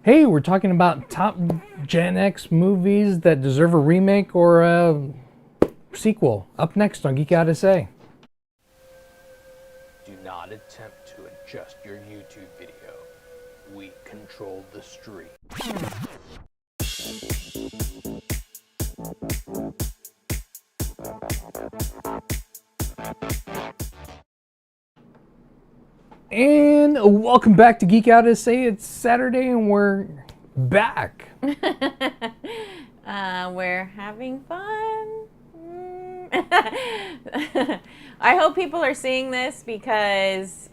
Hey, we're talking about top Gen X movies that deserve a remake or a sequel. Up next on Geek Gotta Say. Do not attempt to adjust your YouTube video. We control the stream. And welcome back to Geek Out to Say. It's Saturday and we're back. We're having fun. I hope people are seeing this because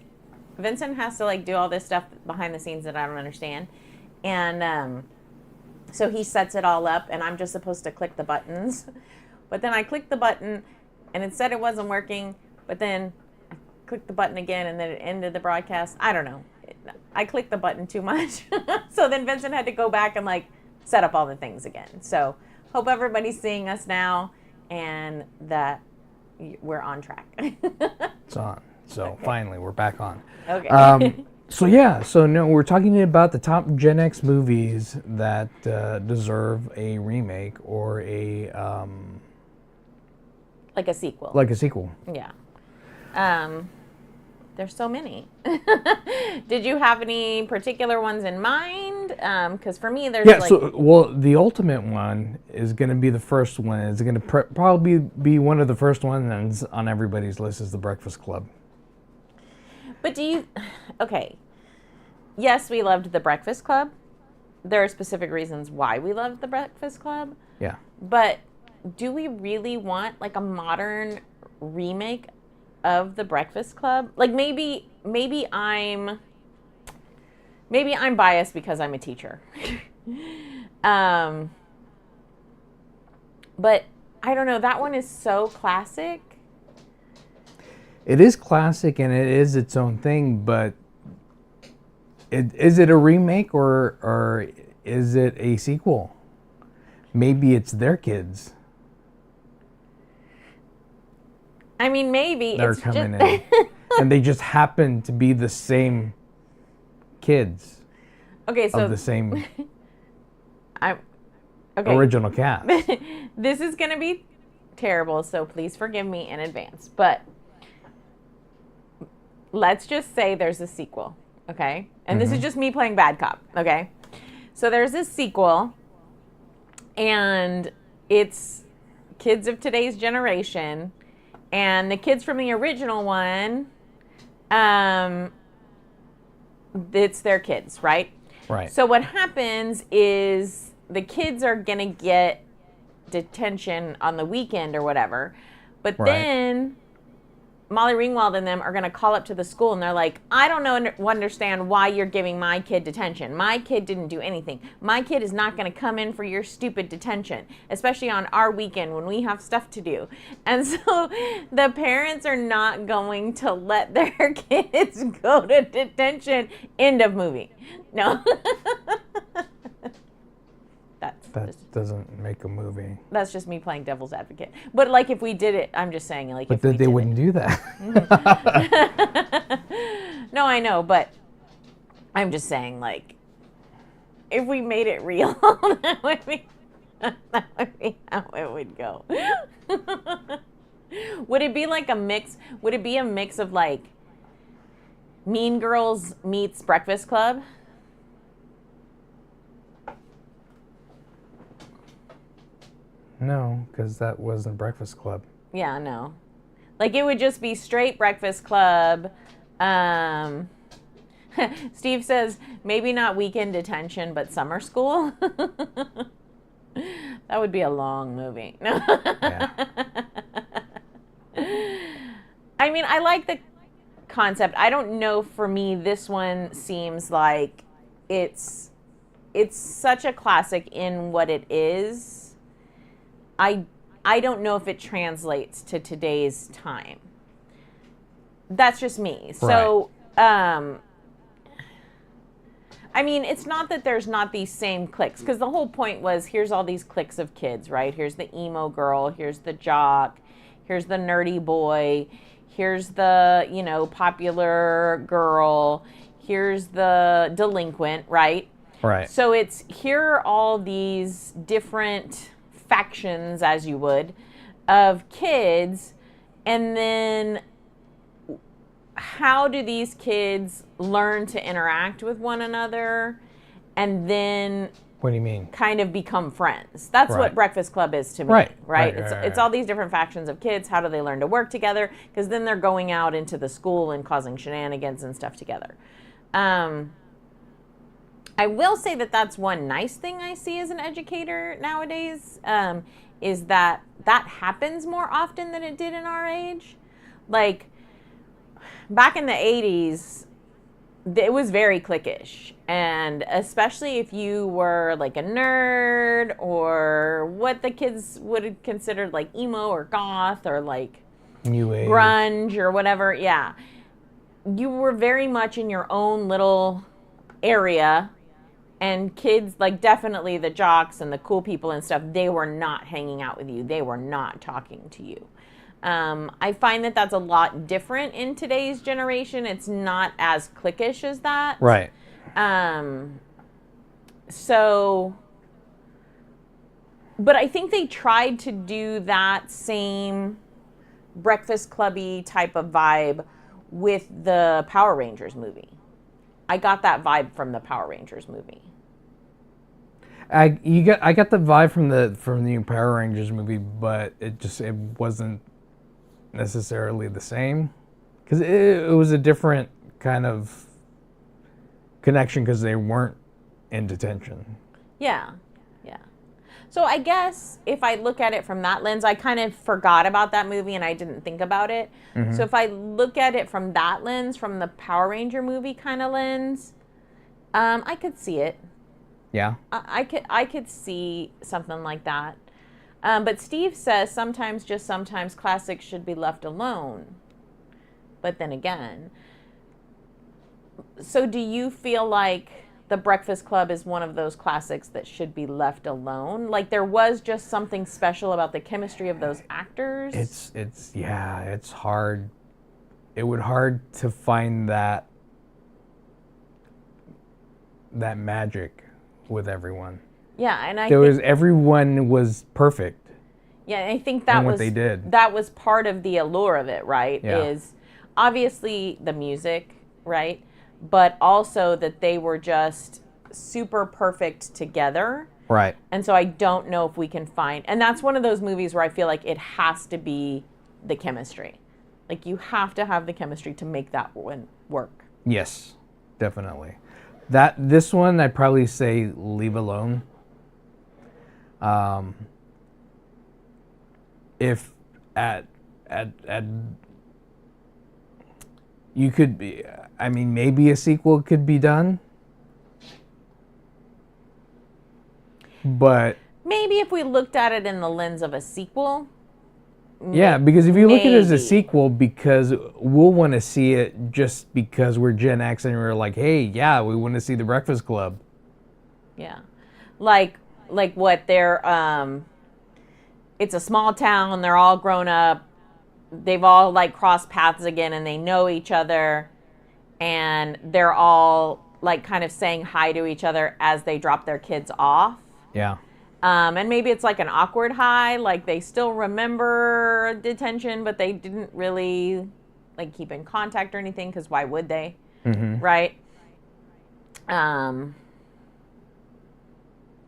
Vincent has to do all this stuff behind the scenes that I don't understand. And so he sets it all up and I'm just supposed to click the buttons. But then I clicked the button and it said it wasn't working, but then click the button again and then it ended the broadcast. I don't know. I clicked the button too much. So then Vincent had to go back and set up all the things again. So hope everybody's seeing us now and that we're on track. It's on. So okay. Finally we're back on. Okay. So we're talking about the top Gen X movies that deserve a remake or a like a sequel. Like a sequel. Yeah. There's so many. Did you have any particular ones in mind? Because for me, there's the ultimate one is going to be the first one. It's going to probably be one of the first ones on everybody's list is The Breakfast Club. But okay. Yes, we loved The Breakfast Club. There are specific reasons why we loved The Breakfast Club. Yeah. But do we really want a modern remake of The Breakfast Club? Maybe I'm biased because I'm a teacher. But I don't know, that one is so classic. It is classic and it is its own thing, but is it a remake or is it a sequel? Maybe it's their kids. I mean, maybe they're coming in, and they just happen to be the same kids. Okay, so of the same okay. Original cast. This is gonna be terrible, so please forgive me in advance. But let's just say there's a sequel, okay? And this is just me playing bad cop, okay? So there's this sequel, and it's kids of today's generation. And the kids from the original one, it's their kids, right? Right. So what happens is the kids are going to get detention on the weekend or whatever. But then Molly Ringwald and them are going to call up to the school and they're like, I don't understand why you're giving my kid detention. My kid didn't do anything. My kid is not going to come in for your stupid detention, especially on our weekend when we have stuff to do. And so the parents are not going to let their kids go to detention. End of movie. No. That doesn't make a movie. That's just me playing devil's advocate. But if we did it, I'm just saying But they wouldn't do that. No, I know, but I'm just saying if we made it real, that would be how it would go. Would it be a mix? Would it be a mix of Mean Girls meets Breakfast Club? No, because that wasn't Breakfast Club. Yeah, no. It would just be straight Breakfast Club. Steve says, maybe not weekend detention, but summer school. That would be a long movie. Yeah. I mean, I like the concept. I don't know, for me, this one seems like it's such a classic in what it is. I don't know if it translates to today's time. That's just me. So, I mean, it's not that there's not these same cliques, because the whole point was here's all these cliques of kids, right? Here's the emo girl, here's the jock, here's the nerdy boy, here's the, popular girl, here's the delinquent, right? Right. So it's here are all these different factions, as you would, of kids, and then how do these kids learn to interact with one another, and then What do you mean? kind of become friends. That's Right. what Breakfast Club is to me, Right. right? Right, It's right, it's right. all these different factions of kids. How do they learn to work together? Because then they're going out into the school and causing shenanigans and stuff together. I will say that that's one nice thing I see as an educator nowadays, is that happens more often than it did in our age. Like, back in the 80s, it was very cliquish. And especially if you were like a nerd or what the kids would have considered like emo or goth or like New Age. grunge or whatever, yeah. You were very much in your own little area. And kids, like definitely the jocks and the cool people and stuff, they were not hanging out with you. They were not talking to you. I find that that's a lot different in today's generation. It's not as cliquish as that. Right. So, but I think they tried to do that same Breakfast Clubby type of vibe with the Power Rangers movie. I got that vibe from the Power Rangers movie. I got the vibe from the new Power Rangers movie, but it wasn't necessarily the same, because it was a different kind of connection because they weren't in detention. Yeah, yeah. So I guess if I look at it from that lens, I kind of forgot about that movie and I didn't think about it. Mm-hmm. So if I look at it from that lens, from the Power Ranger movie kind of lens, I could see it. Yeah. I could see something like that. But Steve says sometimes, just sometimes, classics should be left alone. But then again, so do you feel like The Breakfast Club is one of those classics that should be left alone? Like there was just something special about the chemistry of those actors? It's hard. It would hard to find that magic with everyone. Yeah, and everyone was perfect. Yeah, I think that in what was they did. That was part of the allure of it, right? Yeah. Is obviously the music, right? But also that they were just super perfect together. Right. And so I don't know if we can find, and that's one of those movies where I feel like it has to be the chemistry. Like you have to have the chemistry to make that one work. Yes, definitely. This one I'd probably say leave alone. If at you could be, I mean, maybe a sequel could be done, but Maybe if we looked at it in the lens of a sequel. yeah, because if you look at it as a Maybe. sequel, because we'll want to see it just because we're Gen X and we're like, hey, yeah, we want to see The Breakfast Club. Yeah. Like what they're it's a small town, they're all grown up. They've all like crossed paths again and they know each other and they're all like kind of saying hi to each other as they drop their kids off. Yeah. And maybe it's like an awkward hi, like they still remember detention, but they didn't really like keep in contact or anything, because why would they? Mm-hmm. Right?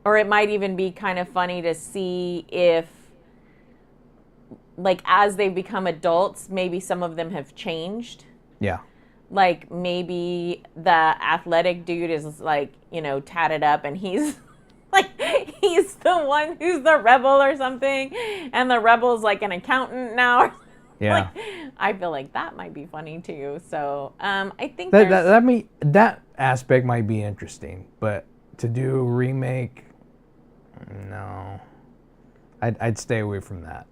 Or it might even be kind of funny to see if, like, as they become adults, maybe some of them have changed. Yeah. Like, maybe the athletic dude is, like, you know, tatted up and he's... like, he's the one who's the rebel or something, and the rebel's like an accountant now. Yeah. Like, I feel like that might be funny too. So I think that aspect might be interesting, but to do a remake, no, I'd stay away from that.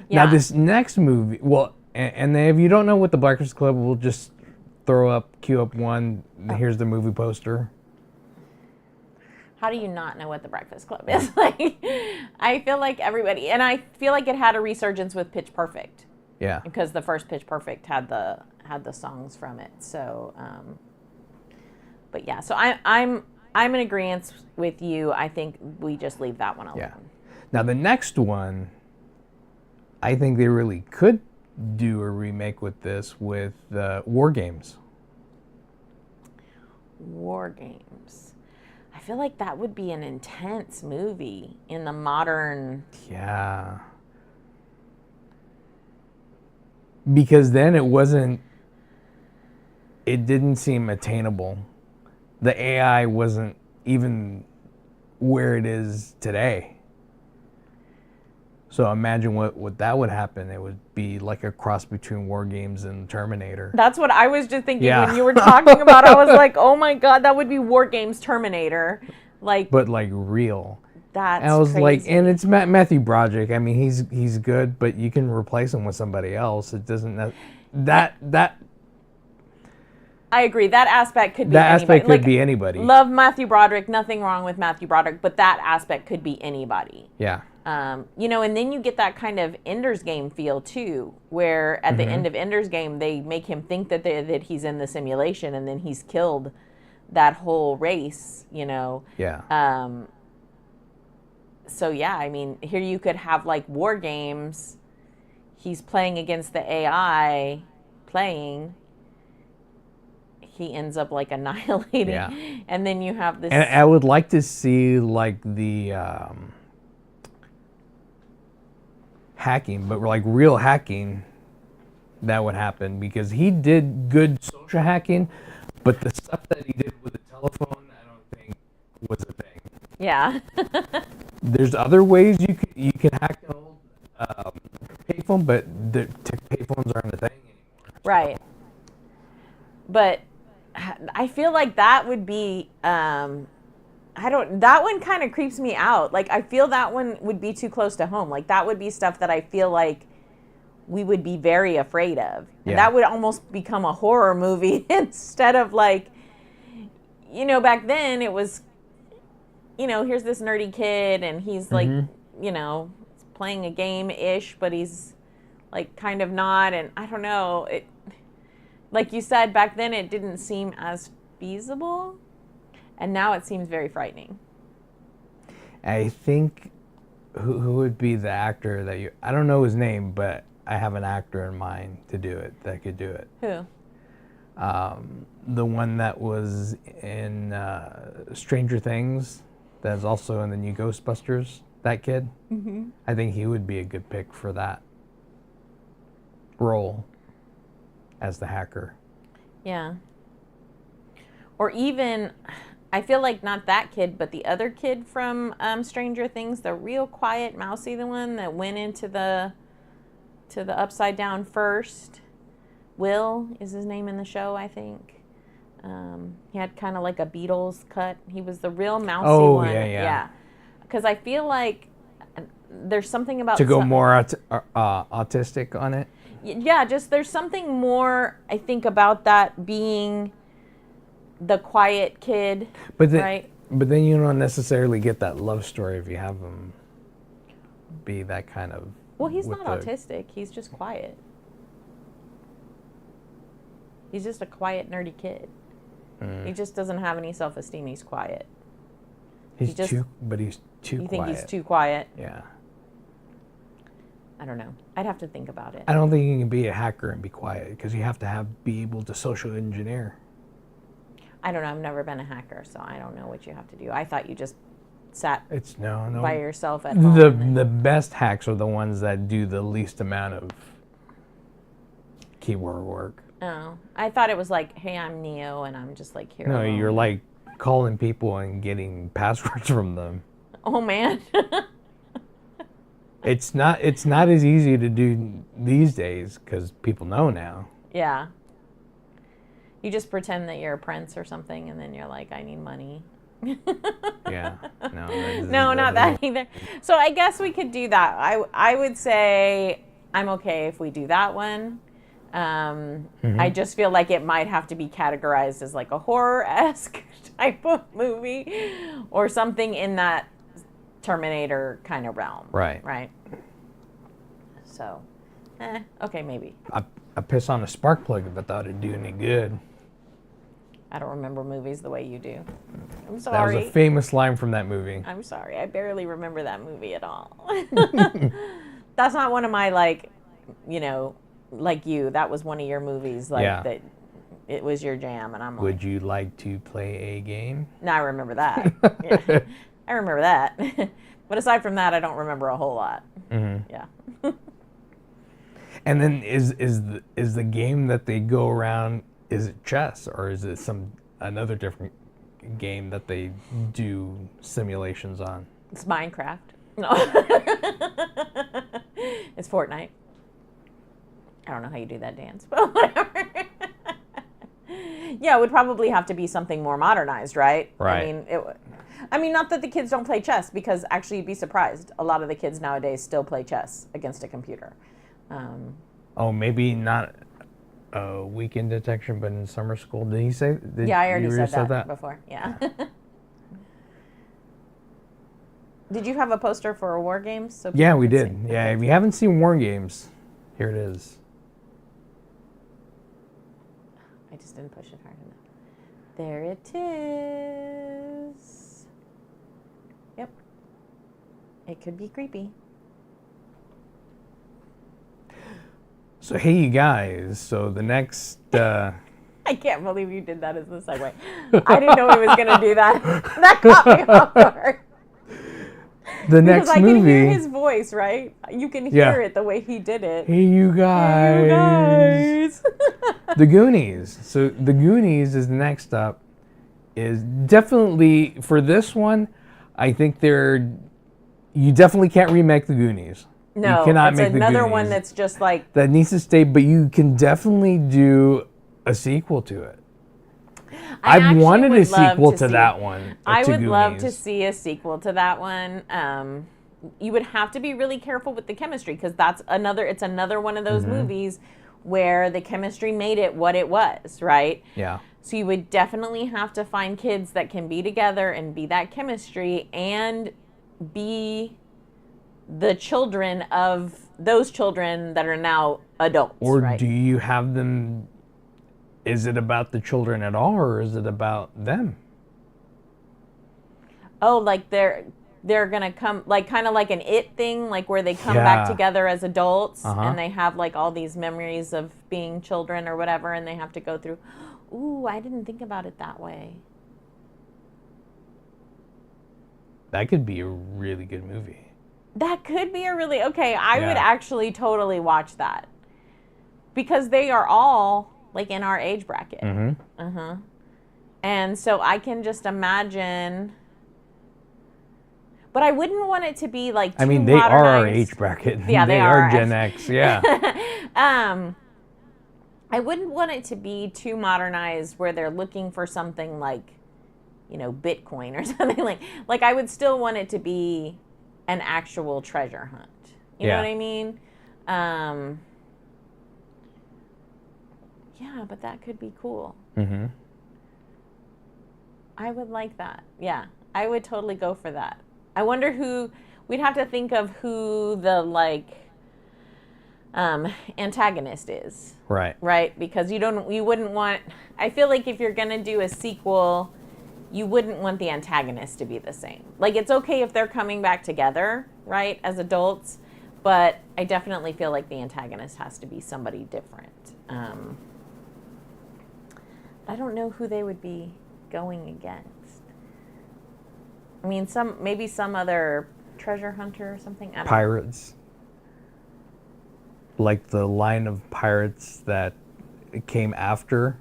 Yeah. Now this next movie, well, and then if you don't know what the Breakfast Club, we'll just cue up one. Here's the movie poster. How do you not know what the Breakfast Club is? Like, I feel like everybody, and I feel like it had a resurgence with Pitch Perfect. Yeah. Because the first Pitch Perfect had the songs from it. So, but yeah, so I I'm in agreement with you. I think we just leave that one alone. Yeah. Now the next one, I think they really could do a remake with this with WarGames. WarGames. I feel like that would be an intense movie in the modern. Yeah. Because then it didn't seem attainable. The AI wasn't even where it is today. So imagine what that would happen. It would be like a cross between WarGames and Terminator. That's what I was just thinking Yeah. when you were talking about. I was like, oh my god, that would be WarGames Terminator, like. But like real. That's And I was crazy. like, and it's Matthew Broderick. I mean, he's good, but you can replace him with somebody else. It doesn't that I agree. That aspect could be that anybody. aspect could Like, be anybody. Love Matthew Broderick. Nothing wrong with Matthew Broderick, but that aspect could be anybody. Yeah. You know, and then you get that kind of Ender's Game feel too, where at the end of Ender's Game, they make him think that he's in the simulation, and then he's killed that whole race. You know. Yeah. So yeah, I mean, here you could have like WarGames. He's playing against the AI, playing. He ends up like annihilating, Yeah. and then you have this. And I would like to see like the hacking, but like real hacking that would happen, because he did good social hacking, but the stuff that he did with the telephone, I don't think was a thing. Yeah. There's other ways you can hack an old payphone, but the payphones aren't a thing anymore. Right. But I feel like that would be that one kind of creeps me out. Like, I feel that one would be too close to home. Like, that would be stuff that I feel like we would be very afraid of. And Yeah. that would almost become a horror movie instead of like, you know, back then it was, you know, here's this nerdy kid and he's like, you know, playing a game-ish, but he's like kind of not. And I don't know, it, like you said, back then it didn't seem as feasible. And now it seems very frightening. I think who would be the actor that you... I don't know his name, but I have an actor in mind to do it, that could do it. Who? The one that was in Stranger Things, that's also in the new Ghostbusters, that kid. Mm-hmm. I think he would be a good pick for that role as the hacker. Yeah. Or even... I feel like not that kid, but the other kid from Stranger Things, the real quiet, mousy, the one that went into the upside down first. Will is his name in the show, I think. He had kind of like a Beatles cut. He was the real mousy one. Oh, yeah. Because I feel like there's something about... To go more autistic on it? Yeah, just there's something more, I think, about that being... the quiet kid, right? But then you don't necessarily get that love story if you have him be that kind of... Well, he's not autistic. He's just quiet. He's just a quiet, nerdy kid. He just doesn't have any self-esteem. He's quiet. He's too quiet. You think he's too quiet? Yeah. I don't know. I'd have to think about it. I don't think you can be a hacker and be quiet, because you have to be able to social engineer. I don't know. I've never been a hacker, so I don't know what you have to do. I thought you just sat no by yourself at home. The best hacks are the ones that do the least amount of keyboard work. Oh, I thought it was like, hey, I'm Neo, and I'm just like here. No, alone. you're like calling people and getting passwords from them. Oh man. It's not as easy to do these days because people know now. Yeah. You just pretend that you're a prince or something, and then you're like, I need money. Yeah. No, not that either. So I guess we could do that. I would say I'm okay if we do that one. I just feel like it might have to be categorized as like a horror-esque type of movie or something in that Terminator kind of realm. Right. Right. So, okay, maybe. I piss on a spark plug if I thought it'd do any good. I don't remember movies the way you do. I'm That sorry. was a famous line from that movie. I'm sorry. I barely remember that movie at all. That's not one of my, like, you know, like you. That was one of your movies, like, Yeah. that it was your jam. And I'm like, Would you like to play a game? no, I remember that. Yeah, I remember that. But aside from that, I don't remember a whole lot. Mm-hmm. Yeah. And then is the game that they go around, is it chess, or is it another different game that they do simulations on? It's Minecraft. No. It's Fortnite. I don't know how you do that dance, but whatever. Yeah, it would probably have to be something more modernized, right? Right. I mean, not that the kids don't play chess, because actually you'd be surprised. A lot of the kids nowadays still play chess against a computer. Oh, maybe not weekend detection, but in summer school. Did he say? Yeah, I already you said that before. Yeah. Did you have a poster for WarGames? So Yeah, people we could did. see? Yeah, Okay. if you haven't seen WarGames, here it is. I just didn't push it hard enough. There it is. Yep. It could be creepy. So hey, you guys. So the next. I can't believe you did that as the segue. I didn't know he was going to do that. That caught me off guard. The Because next I movie. can hear his voice, right? You can hear it the way he did it. Hey, you guys. Hey, you guys. The Goonies. So the Goonies is next up. Is definitely for this one. I think you definitely can't remake the Goonies. No, you cannot it's make the another Goonies. one that's just like, That needs to stay, but you can definitely do a sequel to it. I actually wanted a would love sequel to to see- that one. I to would love to Goonies. see a sequel to that one. You would have to be really careful with the chemistry, because it's another one of those movies where the chemistry made it what it was, right? Yeah. So you would definitely have to find kids that can be together and be that chemistry and be the children of those children that are now adults, Or right? do you have them? Is it about the children at all, or is it about them? Oh, like they're gonna come, like kind of like an It thing, like where they come back Yeah. together as adults Uh-huh. and they have like all these memories of being children or whatever, and they have to go through. Ooh, I didn't think about it that way. That could be a really good movie. That could be a really okay. I would Yeah. actually totally watch that, because they are all like in our age bracket. Mm-hmm. And so I can just imagine. But I wouldn't want it to be like too I mean, they are our modernized. age bracket. Yeah, they are. Gen X. Yeah. I wouldn't want it to be too modernized where they're looking for something like, you know, Bitcoin or something like I would still want it to be an actual treasure hunt. You know Yeah. what I mean? Yeah, but that could be cool. Mm-hmm. I would like that. Yeah, I would totally go for that. I wonder who, we'd have to think of who the antagonist is. Right. Right? Because you wouldn't want, I feel like if you're going to do a sequel, you wouldn't want the antagonist to be the same. Like, it's okay if they're coming back together, right, as adults, but I definitely feel like the antagonist has to be somebody different. I don't know who they would be going against. I mean, maybe some other treasure hunter or something. I don't know. Pirates. Like the line of pirates that came after.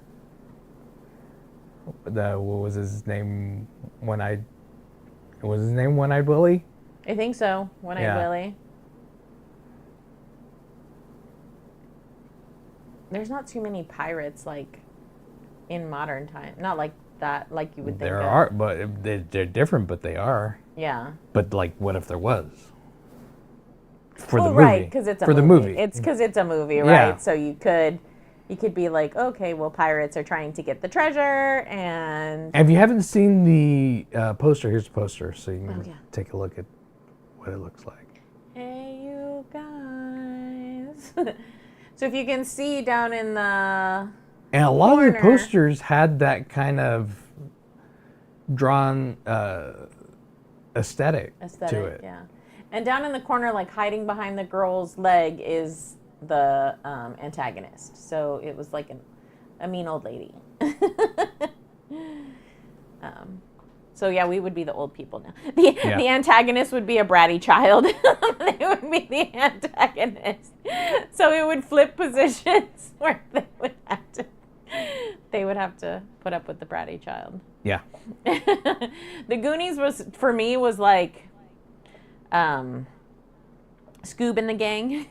What was his name? One-Eyed Willie? I think so. One-Eyed Yeah. Willie. There's not too many pirates like in modern time. Not like that, like you would think. There of. are, but they're different, but they are. Yeah. But like, what if there was? For the Oh, movie. right, because it's a for movie. the movie. It's because it's a movie, Yeah. right? So you could be like, okay, well, pirates are trying to get the treasure, and If you haven't seen the poster, here's the poster, so you can yeah. take a look at what it looks like. hey, you guys. So if you can see down in the And a lot of the corner. posters had that kind of drawn aesthetic to it. Yeah. And down in the corner, like hiding behind the girl's leg, is the antagonist. So it was like a mean old lady. So yeah, we would be the old people now. The antagonist would be a bratty child. They would be the antagonist. So it would flip positions where they would have to put up with the bratty child. Yeah. The Goonies was like Scoob and the gang.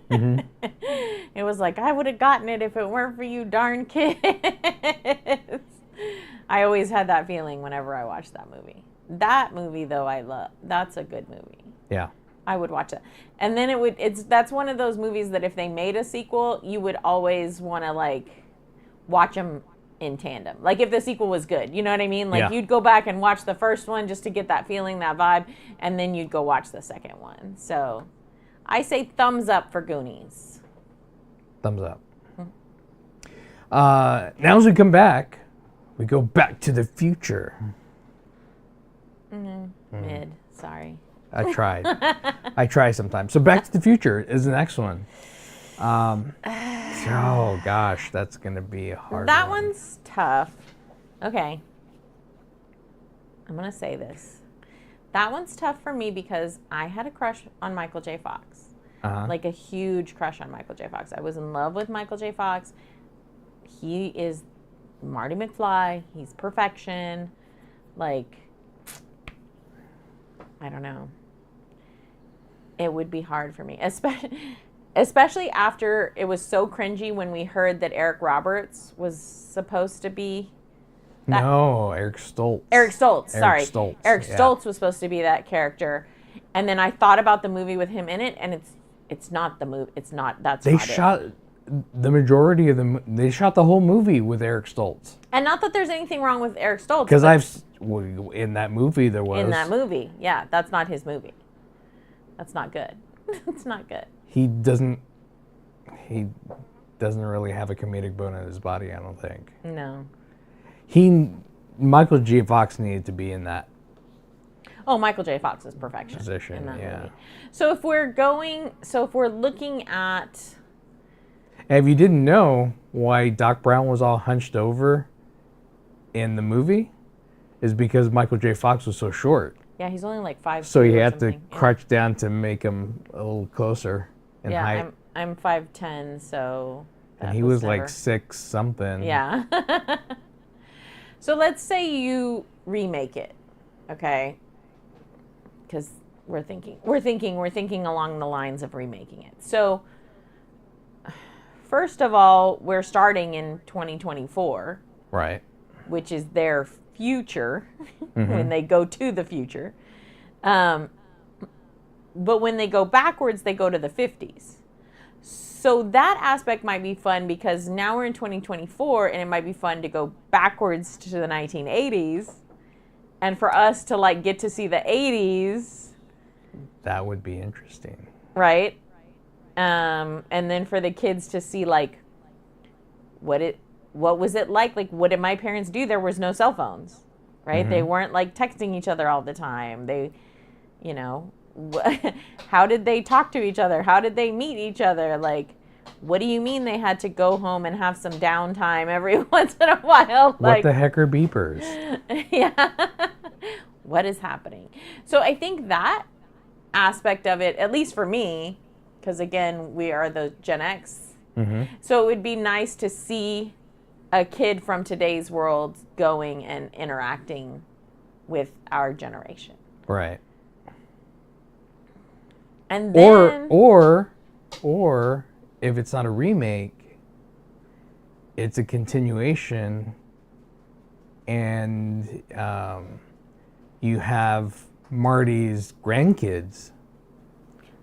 Mm-hmm. It was like, I would have gotten it if it weren't for you darn kids. I always had that feeling whenever I watched that movie. That movie, though, I love. That's a good movie. Yeah. I would watch that. And then that's one of those movies that if they made a sequel, you would always want to like watch them in tandem. Like if the sequel was good, you know what I mean? Like you'd go back and watch the first one just to get that feeling, that vibe, and then you'd go watch the second one. So I say thumbs up for Goonies. Thumbs up. Now as we come back, we go back to the future. Mid. Sorry. I tried. I try sometimes. So Back to the Future is the next one. Oh gosh, that's gonna be a hard. That one. one's tough. Okay. I'm gonna say this. That one's tough for me because I had a crush on Michael J. Fox. Like a huge crush on Michael J. Fox. I was in love with Michael J. Fox. He is Marty McFly. He's perfection. Like, I don't know. It would be hard for me, especially after it was so cringy when we heard that Eric Roberts was supposed to be. No, Eric Stoltz. Eric Stoltz, sorry. Stoltz, Eric Stoltz was supposed to be that character, and then I thought about the movie with him in it, and it's not the movie. It's not. That's They not shot it. the majority of them. They shot the whole movie with Eric Stoltz. And not that there's anything wrong with Eric Stoltz. Because in that movie there was. In that movie, yeah, that's not his movie. That's not good. It's not good. He doesn't really have a comedic bone in his body, I don't think. No. Michael J. Fox needed to be in that Oh, Michael J. Fox is perfection position, in that yeah. movie. So if we're looking at. And if you didn't know why Doc Brown was all hunched over in the movie, is because Michael J. Fox was so short. Yeah, he's only like 5'2". So he had to something. crouch down to make him a little closer in height. I'm 5'10", so. And he was like 6 something. Yeah. So let's say you remake it, okay? Because we're thinking along the lines of remaking it. So first of all, we're starting in 2024, Right. which is their future when they go to the future. But when they go backwards, they go to the 50s. So that aspect might be fun because now we're in 2024 and it might be fun to go backwards to the 1980s and for us to like get to see the 80s. That would be interesting. Right? And then for the kids to see like what was it like? Like, what did my parents do? There was no cell phones, right? They weren't like texting each other all the time. They, you know, how did they talk to each other? How did they meet each other? Like, what do you mean they had to go home and have some downtime every once in a while? What Like, the heck are beepers? yeah. What is happening? So I think that aspect of it, at least for me, because again, we are the Gen X. So it would be nice to see a kid from today's world going and interacting with our generation. Right. And then, Or if it's not a remake, it's a continuation, and you have Marty's grandkids.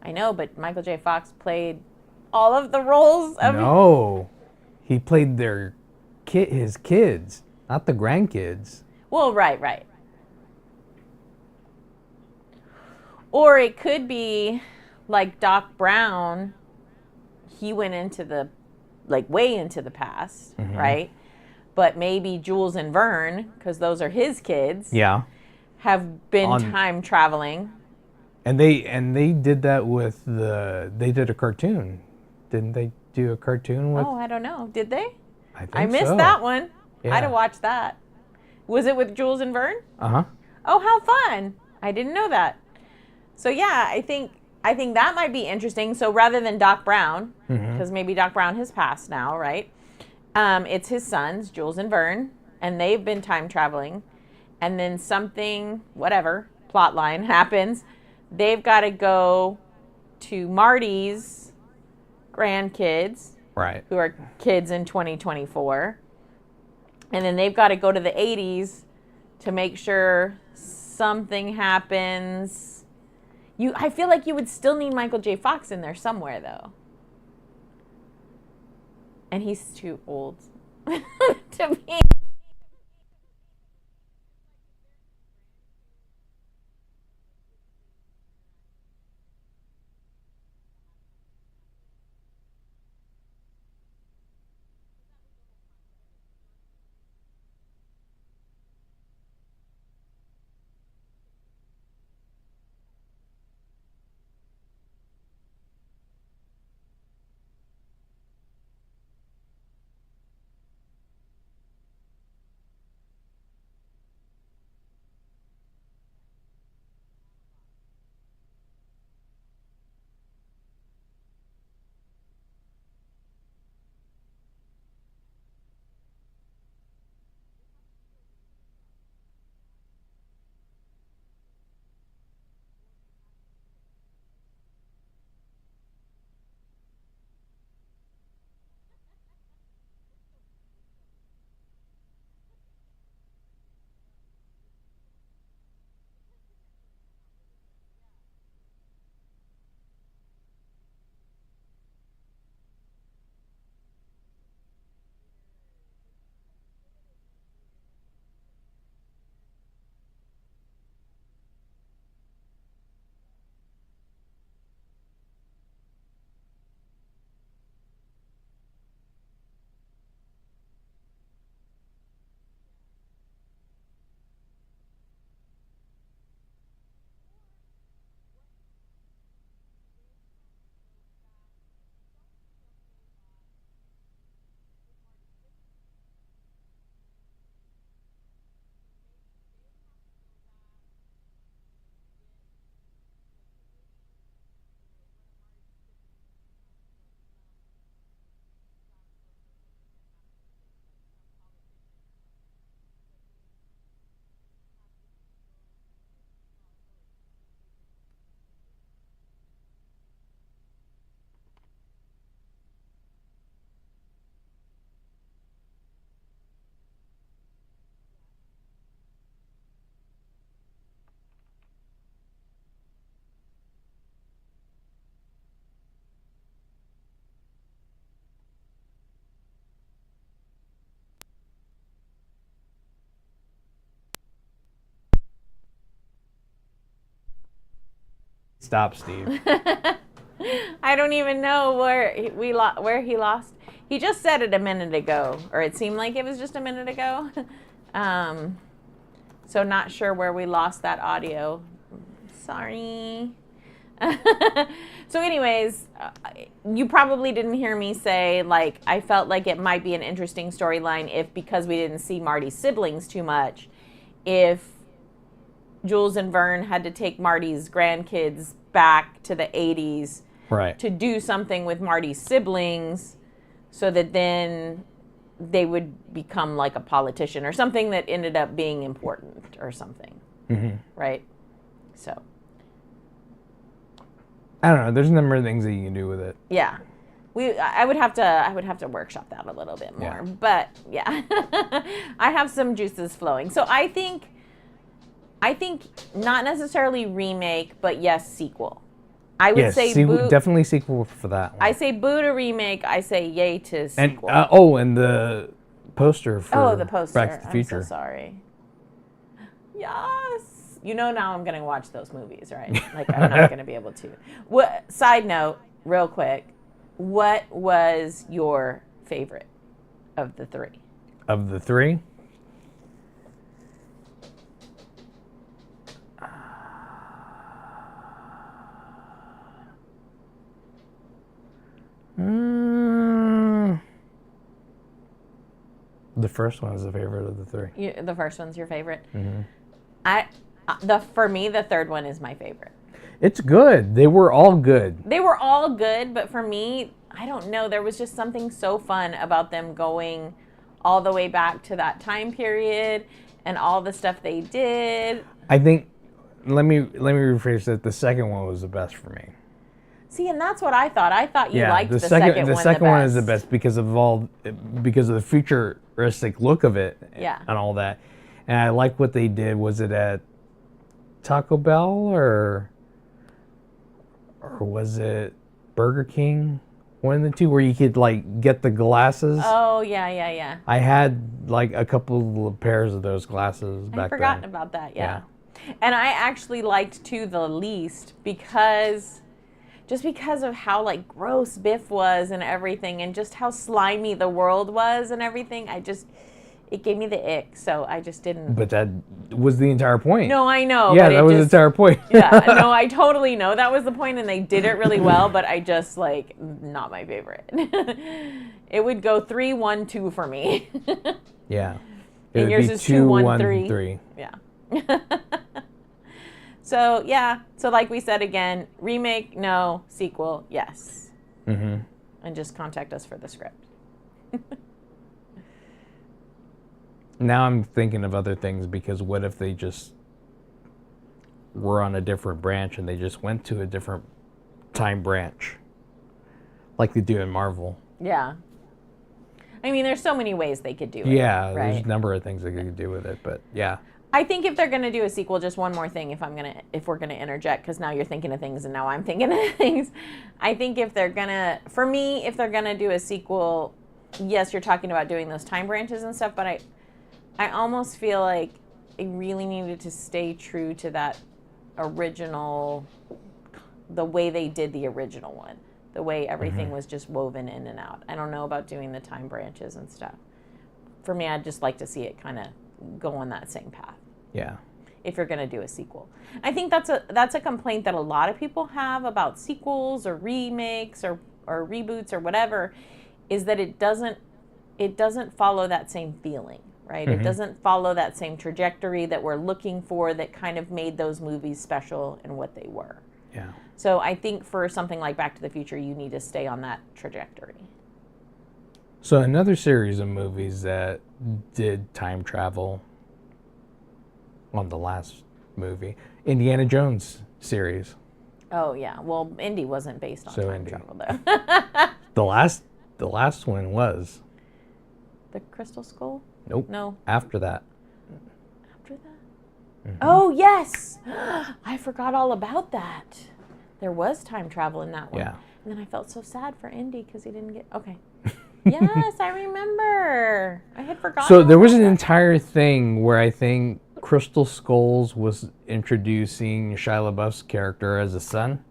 I know, but Michael J. Fox played all of the roles of. No, he played his kids, not the grandkids. Well, right. Or it could be like Doc Brown. He went into the like way into the past, right? But maybe Jules and Vern, because those are his kids, Yeah. have been time traveling. And they did that with they did a cartoon. Didn't they do a cartoon with? Oh, I don't know. Did they? I think I missed so. that one. Yeah. I'd have watched that. Was it with Jules and Vern? Uh-huh. Oh, how fun. I didn't know that. So yeah, I think that might be interesting. So rather than Doc Brown, because maybe Doc Brown has passed now, right? It's his sons, Jules and Vern, and they've been time traveling. And then something, whatever, plot line happens. They've got to go to Marty's grandkids, Right. who are kids in 2024. And then they've got to go to the 80s to make sure something happens. I feel like you would still need Michael J. Fox in there somewhere, though. And he's too old to be. Stop, Steve. I don't even know where he lost. He just said it a minute ago, or it seemed like it was just a minute ago. So not sure where we lost that audio. Sorry. So anyways, you probably didn't hear me say, like, I felt like it might be an interesting storyline if, because we didn't see Marty's siblings too much, if Jules and Vern had to take Marty's grandkids back to the 80s Right. to do something with Marty's siblings so that then they would become like a politician or something that ended up being important or something. Right? So. I don't know. There's a number of things that you can do with it. Yeah. I would have to workshop that a little bit more. Yeah. But yeah. I have some juices flowing. So I think not necessarily remake, but yes, sequel. I would say boo, definitely sequel for that one. I say boo to remake. I say yay to and sequel. and the poster for the poster. Back to the Future. I'm so sorry. Yes. You know now I'm going to watch those movies, right? Like I'm not going to be able to. Side note, real quick. What was your favorite of the three? Of the three? The first one is the favorite of the three. The first one's your favorite? Mm-hmm. For me, the third one is my favorite. It's good. They were all good. They were all good, but for me, I don't know. There was just something so fun about them going all the way back to that time period and all the stuff they did. I think, let me rephrase that. The second one was the best for me. See, and that's what I thought. I thought you liked the second one. The second one is the best because of the futuristic look of it, and all that. And I like what they did. Was it at Taco Bell or was it Burger King? One of the two, where you could like get the glasses. Oh yeah. I had like a couple of pairs of those glasses back then. I'd forgotten about that. Yeah. And I actually liked two the least because of how like gross Biff was and everything, and just how slimy the world was and everything. It gave me the ick, so I just didn't. But that was the entire point. No, I know. Yeah, but that was the entire point. Yeah, no, I totally know that was the point, and they did it really well. But I just not my favorite. It would go 3, 1, 2 for me. Yeah. And yours is 2, 1, 3. 3. Yeah. So yeah, so like we said again, remake no, sequel yes. Mm-hmm. And just contact us for the script. Now I'm thinking of other things, because what if they just were on a different branch and they just went to a different time branch, like they do in Marvel? Yeah. I mean, there's so many ways they could do it. Yeah, right? there's a number of things they could do with it, but yeah. I think if they're gonna do a sequel, just one more thing, if we're gonna interject, because now you're thinking of things and now I'm thinking of things. I think if they're gonna do a sequel, yes, you're talking about doing those time branches and stuff, but I almost feel like it really needed to stay true to that original, the way they did the original one, the way everything was just woven in and out. I don't know about doing the time branches and stuff. For me, I'd just like to see it kind of go on that same path. Yeah. If you're going to do a sequel, I think that's a complaint that a lot of people have about sequels or remakes or reboots or whatever, is that it doesn't follow that same feeling. Right? It doesn't follow that same trajectory that we're looking for that kind of made those movies special in what they were. Yeah. So I think for something like Back to the Future, you need to stay on that trajectory. So another series of movies that did time travel on the last movie, Indiana Jones series. Oh yeah. Well, Indy wasn't based on time Indy. travel though. The last one was. The Crystal Skull? Nope. No. After that. After that? Oh, yes. I forgot all about that. There was time travel in that one. Yeah. And then I felt so sad for Indy because he didn't get... Okay. Yes, I remember. I had forgotten. So there all was an about that. entire thing where I think Crystal Skulls was introducing Shia LaBeouf's character as a son.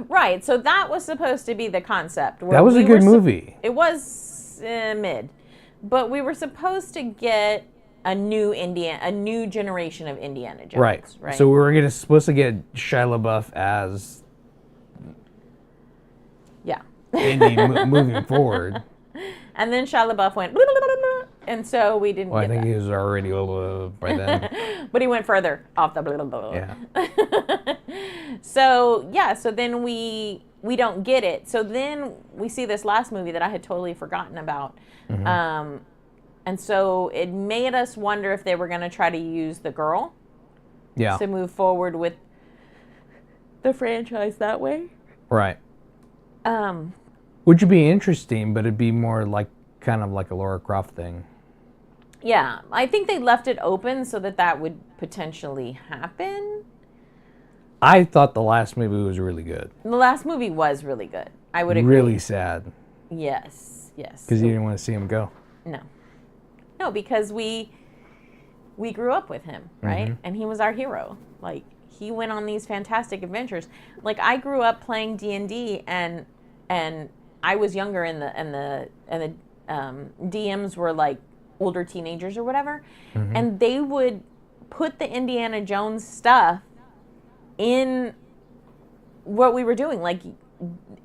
Right. So that was supposed to be the concept. That was a good movie. It was mid. But we were supposed to get a new generation of Indiana Jones. Right. So we were supposed to get Shia LaBeouf as Indy moving forward. And then Shia LaBeouf went, and so we didn't Well, I get think that. he was already by then. But he went further off the Yeah. So then we don't get it. So then we see this last movie that I had totally forgotten about. And so it made us wonder if they were going to try to use the girl to move forward with the franchise that way. Right. Which would be interesting, but it'd be more like kind of like a Lara Croft thing. Yeah, I think they left it open so that would potentially happen. I thought the last movie was really good. The last movie was really good. I would agree. Really sad. Yes. Because you didn't want to see him go. No, because we grew up with him, right? And he was our hero. Like, he went on these fantastic adventures. Like, I grew up playing D&D, and I was younger in the DMs were like older teenagers or whatever, Mm-hmm. and they would put the Indiana Jones stuff in what we were doing. Like,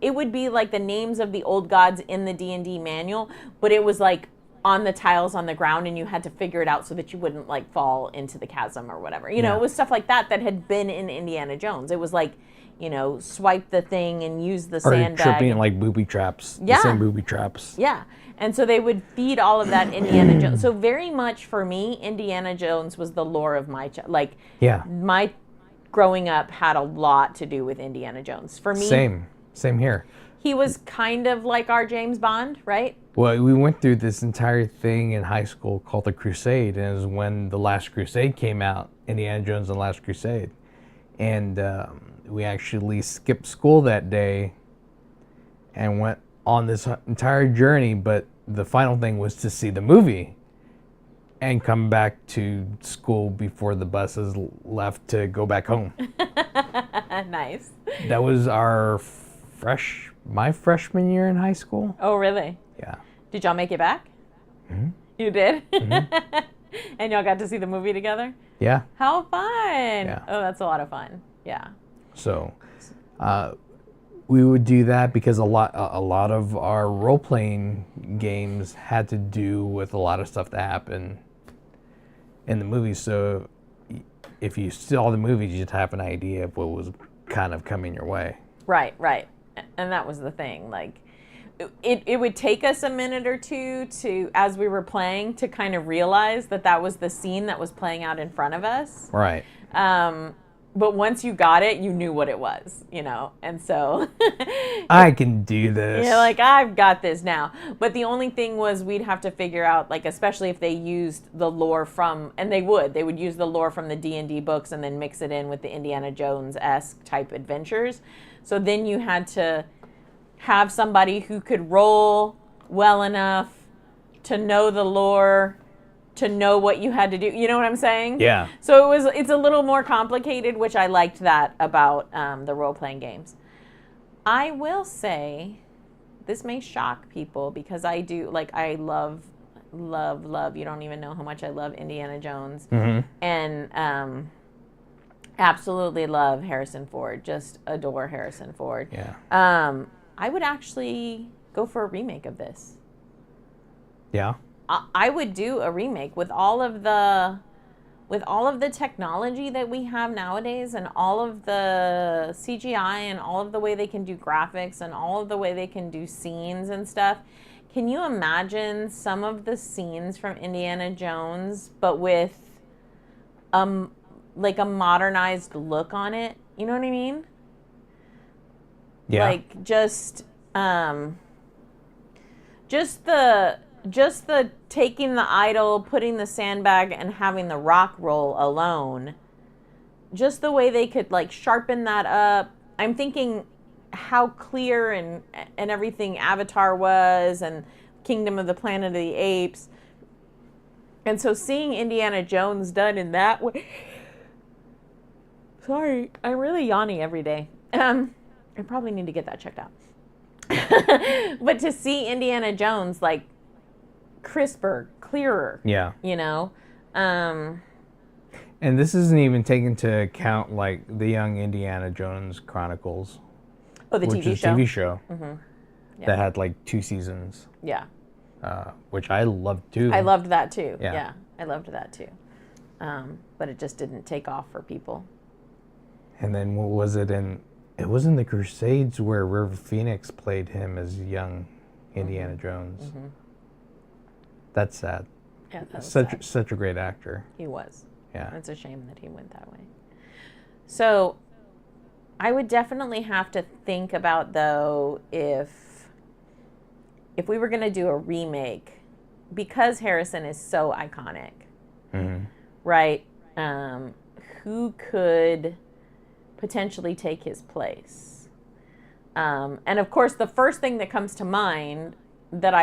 it would be like the names of the old gods in the D&D manual, but it was like on the tiles on the ground, and you had to figure it out so that you wouldn't like fall into the chasm or whatever. You know, Yeah. it was stuff like that had been in Indiana Jones. It was like, you know, swipe the thing and use the Or sandbag. tripping like booby traps. Yeah. The same booby traps. Yeah. And so they would feed all of that Indiana Jones. So very much for me, Indiana Jones was the lore of my like Yeah. my growing up had a lot to do with Indiana Jones. For me, Same here. he was kind of like our James Bond, right? Well, we went through this entire thing in high school called the Crusade, and it was when the Last Crusade came out, Indiana Jones and the Last Crusade, and we actually skipped school that day and went on this entire journey. But the final thing was to see the movie and come back to school before the buses left to go back home. Nice. That was my freshman year in high school. Oh, really? Yeah. Did y'all make it back? Mm-hmm. You did? And y'all got to see the movie together? Yeah. How fun. Yeah. Oh, that's a lot of fun. Yeah. So we would do that because a lot of our role-playing games had to do with a lot of stuff that happened in the movies. So if you saw the movies, you'd have an idea of what was kind of coming your way. Right, right. And that was the thing. Like, it would take us a minute or two to, as we were playing, to kind of realize that was the scene that was playing out in front of us. Right. But once you got it, you knew what it was, you know? And so... I can do this. You're like, I've got this now. But the only thing was we'd have to figure out, like, especially if they used the lore from... And they would use the lore from the D&D books and then mix it in with the Indiana Jones-esque type adventures. So then you had to have somebody who could roll well enough to know the lore, to know what you had to do. You know what I'm saying? Yeah. So it's a little more complicated, which I liked that about the role-playing games. I will say, this may shock people because I do, like, I love, you don't even know how much I love Indiana Jones. Mm-hmm. And absolutely love Harrison Ford. Just adore Harrison Ford. Yeah. I would actually go for a remake of this. Yeah. I would do a remake with all of the technology that we have nowadays, and all of the CGI, and all of the way they can do graphics, and all of the way they can do scenes and stuff. Can you imagine some of the scenes from Indiana Jones, but with like a modernized look on it? You know what I mean? Yeah. Like just the taking the idol, putting the sandbag, and having the rock roll alone. Just the way they could like sharpen that up. I'm thinking how clear and everything Avatar was, and Kingdom of the Planet of the Apes. And so seeing Indiana Jones done in that way. Sorry, I'm really yawning every day. I probably need to get that checked out. But to see Indiana Jones like crisper, clearer. Yeah. You know? And this isn't even taken into account like the Young Indiana Jones Chronicles. Oh, the which TV is show? a TV show Yeah. that had like 2 seasons, Yeah. which I loved too. I loved that too. Yeah. Yeah, I loved that too. But it just didn't take off for people. And then what was it in? It was in the Crusades where River Phoenix played him as young Indiana Jones. Mm-hmm. That's sad. Yeah, that was Such sad. such a great actor. He was. Yeah. It's a shame that he went that way. So I would definitely have to think about, though, if we were going to do a remake, because Harrison is so iconic, Mm-hmm. right? Who could potentially take his place? And of course, the first thing that comes to mind that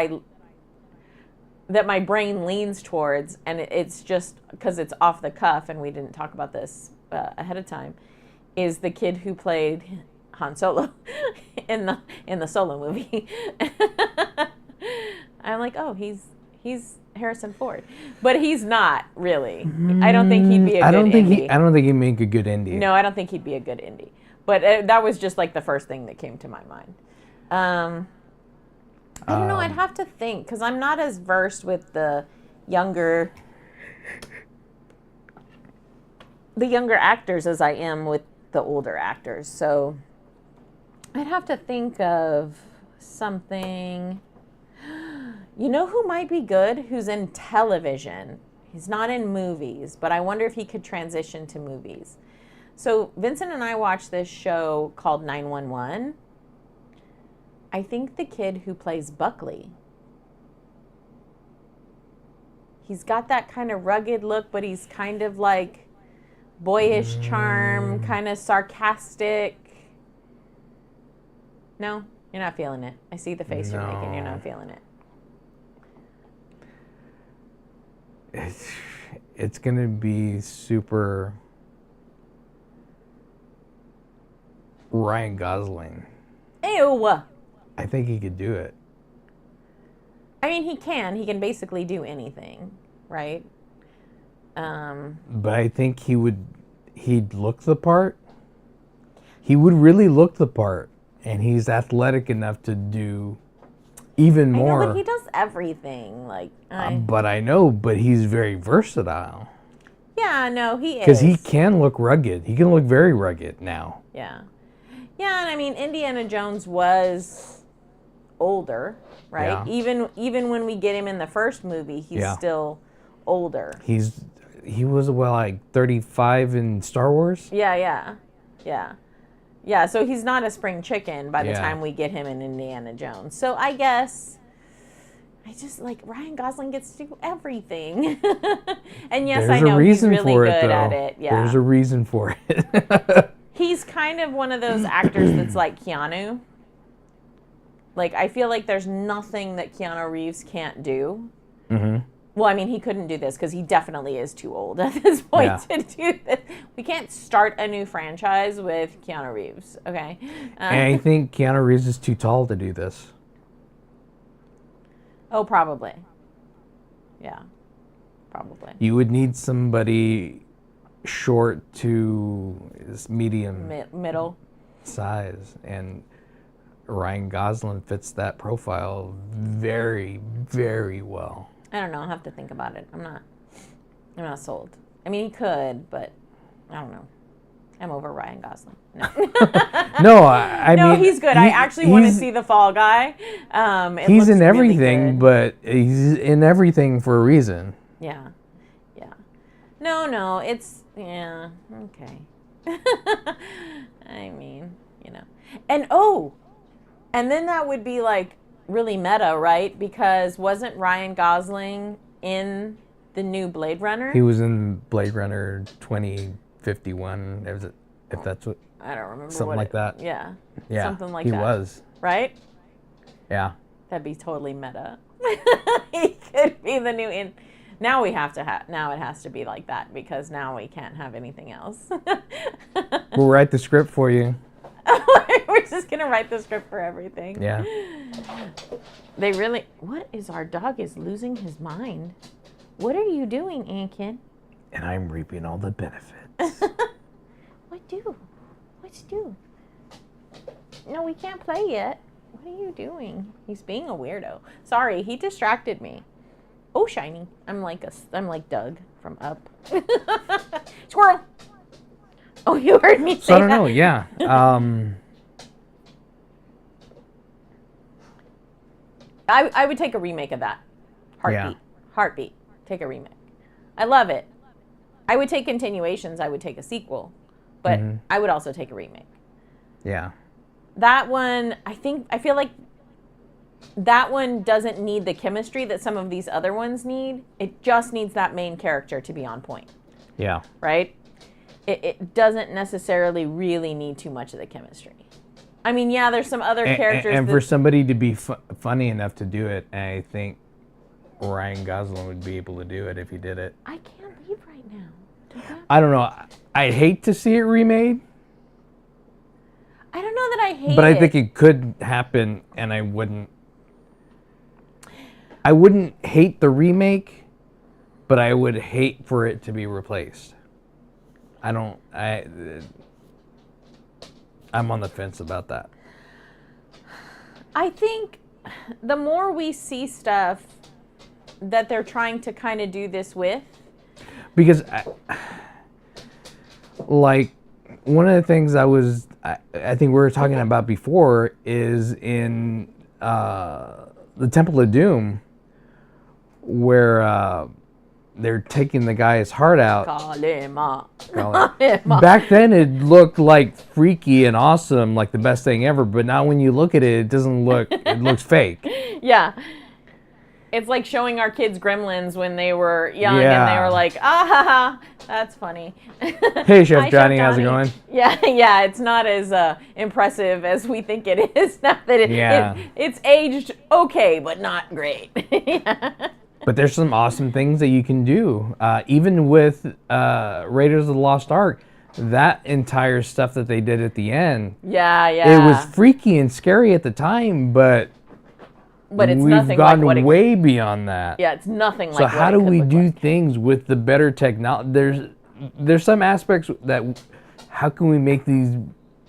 my brain leans towards, and it's just because it's off the cuff and we didn't talk about this ahead of time, is the kid who played Han Solo in the Solo movie. I'm like, oh, he's Harrison Ford, but he's not really. I don't think he'd be a good Indy. I don't think he'd make a good Indy. No, I don't think he'd be a good Indy. But that was just like the first thing that came to my mind. I don't know. I'd have to think because I'm not as versed with the younger actors as I am with the older actors. So I'd have to think of something. You know who might be good? Who's in television? He's not in movies, but I wonder if he could transition to movies. So Vincent and I watched this show called 911. I think the kid who plays Buckley. He's got that kind of rugged look, but he's kind of like boyish charm, kind of sarcastic. No, you're not feeling it. I see the face you're making. You're not feeling it. It's going to be super Ryan Gosling. Ew. I think he could do it. I mean, he can basically do anything, right? But I think he'd look the part. He would really look the part, and he's athletic enough to do even more. I know, but he does everything. But he's very versatile. Yeah, no, he is. Because he can look rugged. He can look very rugged now. Yeah. Yeah, and I mean, Indiana Jones was older, right? Yeah. Even when we get him in the first movie, he's still older. He was like 35 in Star Wars. Yeah. So he's not a spring chicken by the time we get him in Indiana Jones. So I guess I just like Ryan Gosling gets to do everything. And yes, I know he's really good at it. Yeah. There's a reason for it. He's kind of one of those actors that's like Keanu. Like, I feel like there's nothing that Keanu Reeves can't do. Mm-hmm. Well, I mean, he couldn't do this because he definitely is too old at this point to do this. We can't start a new franchise with Keanu Reeves, okay? And I think Keanu Reeves is too tall to do this. Oh, probably. Yeah, probably. You would need somebody short to medium middle size, and Ryan Gosling fits that profile very, very well. I don't know. I'll have to think about it. I'm not sold. I mean, he could, but I don't know. I'm over Ryan Gosling. No, no, I mean, he's good. I actually want to see The Fall Guy. He's in everything, really, but he's in everything for a reason. Yeah. No, it's okay. I mean, and then that would be like really meta, right? Because wasn't Ryan Gosling in the new Blade Runner? He was in Blade Runner 2051. If that's what I don't remember. Something like that. Yeah. Something like that. He was. Right? Yeah. That'd be totally meta. He could be the new Now we have to now it has to be like that because now we can't have anything else. We'll write the script for you. We're just going to write the script for everything. Yeah. Our dog is losing his mind. What are you doing, Anakin? And I'm reaping all the benefits. What's do? No, we can't play yet. What are you doing? He's being a weirdo. Sorry, he distracted me. Oh, shiny. I'm like Doug from Up. Squirrel. Oh, you heard me say that. So I don't know. Yeah. I would take a remake of that. Heartbeat. Take a remake. I love it. I would take continuations. I would take a sequel, but I would also take a remake. Yeah. That one, I feel like that one doesn't need the chemistry that some of these other ones need. It just needs that main character to be on point. Yeah. Right? It doesn't necessarily really need too much of the chemistry. I mean, yeah, there's some other characters. And for somebody to be funny enough to do it, I think Ryan Gosling would be able to do it if he did it. I can't leave right now. I don't know. I'd hate to see it remade. I don't know that I hate it. But I think it could happen, and I wouldn't I wouldn't hate the remake, but I would hate for it to be replaced. I'm on the fence about that. I think the more we see stuff that they're trying to kind of do this with, Because like one of the things I think we were talking about before is in the Temple of Doom, where they're taking the guy's heart out. Kalima. Back then it looked like freaky and awesome, like the best thing ever, but now when you look at it, it doesn't look, it looks fake. Yeah. It's like showing our kids Gremlins when they were young and they Yeah. were like, ah ha ha, that's funny. Hey, Chef Hi, Johnny, how's it going? Yeah, it's not as impressive as we think it is. Not that it's aged okay, but not great. Yeah. But there's some awesome things that you can do. Even with Raiders of the Lost Ark, that entire stuff that they did at the end. Yeah. It was freaky and scary at the time, but it's we've nothing gone like what way beyond that. Yeah, it's nothing like So what how it do could we look do like. things with the better technology? There's some aspects that how can we make these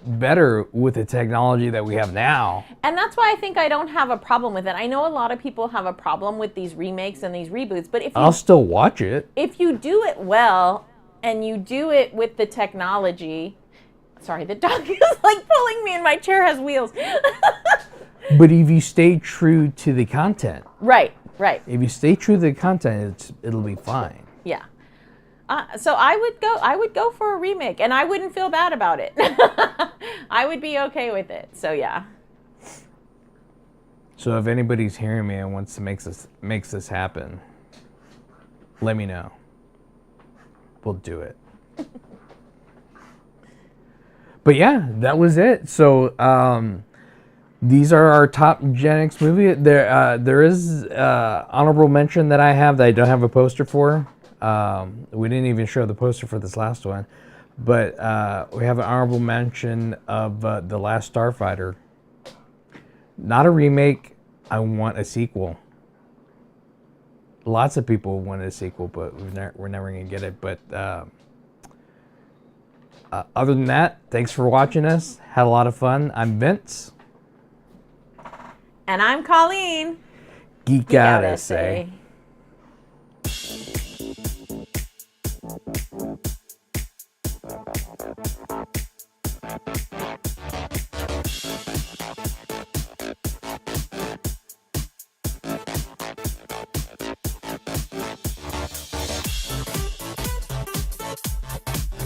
better with the technology that we have now? And that's why I think I don't have a problem with it. I know a lot of people have a problem with these remakes and these reboots, but I'll still watch it. if you do it well and you do it with the technology, sorry, the dog is like pulling me and my chair has wheels. But if you stay true to the content, Right. if you stay true to the content, it'll be fine. Yeah. So I would go for a remake, and I wouldn't feel bad about it. I would be okay with it. So yeah. So if anybody's hearing me and wants to makes this happen, let me know. We'll do it. But yeah, that was it. So these are our top Gen X movie. There is honorable mention that I have that I don't have a poster for. We didn't even show the poster for this last one, but we have an honorable mention of The Last Starfighter. Not a remake. I want a sequel. Lots of people wanted a sequel, but we're never going to get it. But other than that, thanks for watching us. Had a lot of fun. I'm Vince. And I'm Colleen. Geek out, essay. Essay.